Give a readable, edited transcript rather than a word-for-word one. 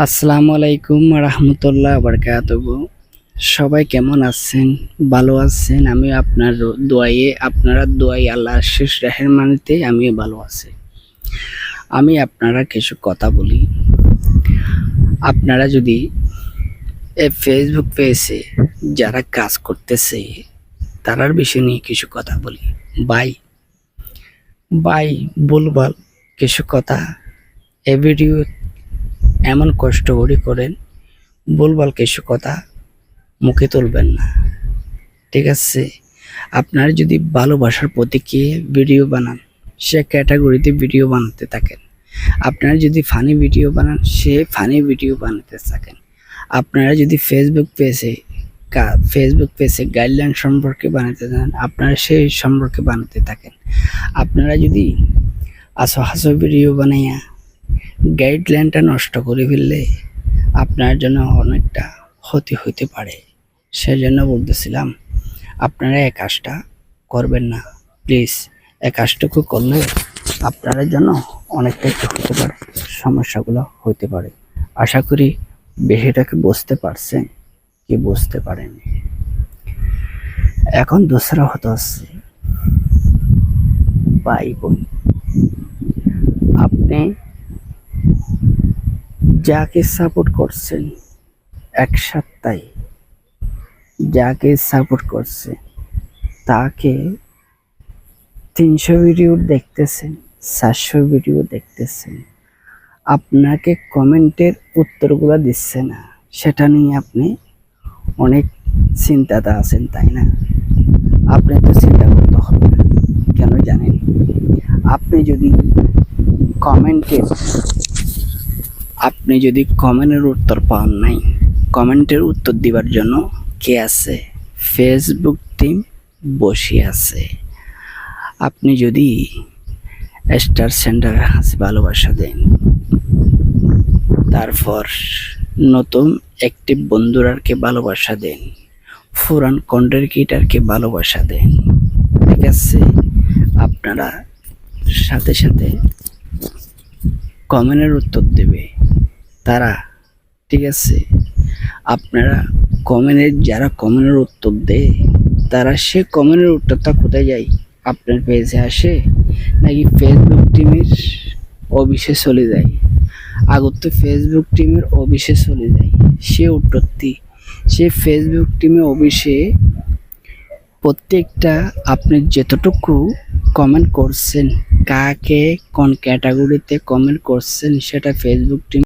আসসালামু আলাইকুম রাহমাতুল্লাহ বারাকাতুহু। সবাই কেমন আছেন? ভালো আছেন? আমি আপনার আপনারা দোয়ায় আল্লাহর শেষ মানিতে আমি ভালো আছি। আমি আপনারা কিছু কথা বলি। আপনারা যদি ফেসবুক পেজে যারা কাজ করতেছে তারার বিষয় নিয়ে কিছু কথা বলি। ভাই ভাই বলবাল কিছু কথা এ ভিডিও এমন কষ্ট করেন বলবাল কিছু কথা মুখে তুলবেন না, ঠিক আছে? আপনার যদি ভালোবাসার প্রতীকে ভিডিও বানান সে ক্যাটাগরিতে ভিডিও বানাতে থাকেন। আপনারা যদি ফানি ভিডিও বানান সে ফানি ভিডিও বানাতে থাকেন। আপনারা যদি ফেসবুক পেজে গাইডলাইন সম্পর্কে বানাতে চান আপনারা সেই সম্পর্কে বানাতে থাকেন। আপনারা যদি হাসো ভিডিও বানাইয়া গাইডলাইনটা নষ্ট করে ফেললে আপনার জন্য অনেকটা ক্ষতি হতে পারে। সেজন্য বলতেছিলাম আপনারা এই কাজটা করবেন না, প্লিজ। এই কাজটুকু করলে আপনাদের জন্য অনেকটা একটু হতে পারে, সমস্যাগুলো হতে পারে। আশা করি বিষয়টাকে বুঝতে পারছেন কি বুঝতে পারেন। এখন দোসরা হতে হচ্ছে ভাই বোন, আপনি যাকে সাপোর্ট করছেন এক সপ্তাহে যাকে সাপোর্ট করছে তাকে 300 ভিডিও দেখতেছেন, 400 ভিডিও দেখতেছেন, আপনাকে কমেন্টের উত্তরগুলো দিচ্ছে না, সেটা নিয়ে আপনি অনেক চিন্তাতে আছেন, তাই না? আপনি তো চিন্তা করতে হবে না, কেন জানেন? আপনি যদি কমেন্টের উত্তর পান নাই, কমেন্টের উত্তর দিবার জন্য কে আছে? ফেসবুক টিম বসে আছে। আপনি যদি স্টার সেন্টার ভালোবাসা দেন, তারপর নতুন অ্যাক্টিভ বন্ধুরাকে ভালোবাসা দেন, পুরান কন্টেন্ট ক্রিয়েটরকে ভালোবাসা দেন, ঠিক আছে? আপনারা সাথে সাথে কমেন্টের উত্তর দেবে তারা, ঠিক আছে? আপনারা যারা কমেন্টের উত্তর দেয় তারা সে কমেন্টের উত্তরটা কোথায় যায়? আপনার পেজে আসে নাকি ফেসবুক টিমের অফিসে চলে যায়? আগত তো ফেসবুক টিমের অফিসে চলে যায় সে উত্তরটি। সে ফেসবুক টিমের অফিসে প্রত্যেকটা আপনি যতটুকু কমেন্ট করছেন, কাকে কোন ক্যাটাগরিতে কমেন্ট করছেন সেটা ফেসবুক টিম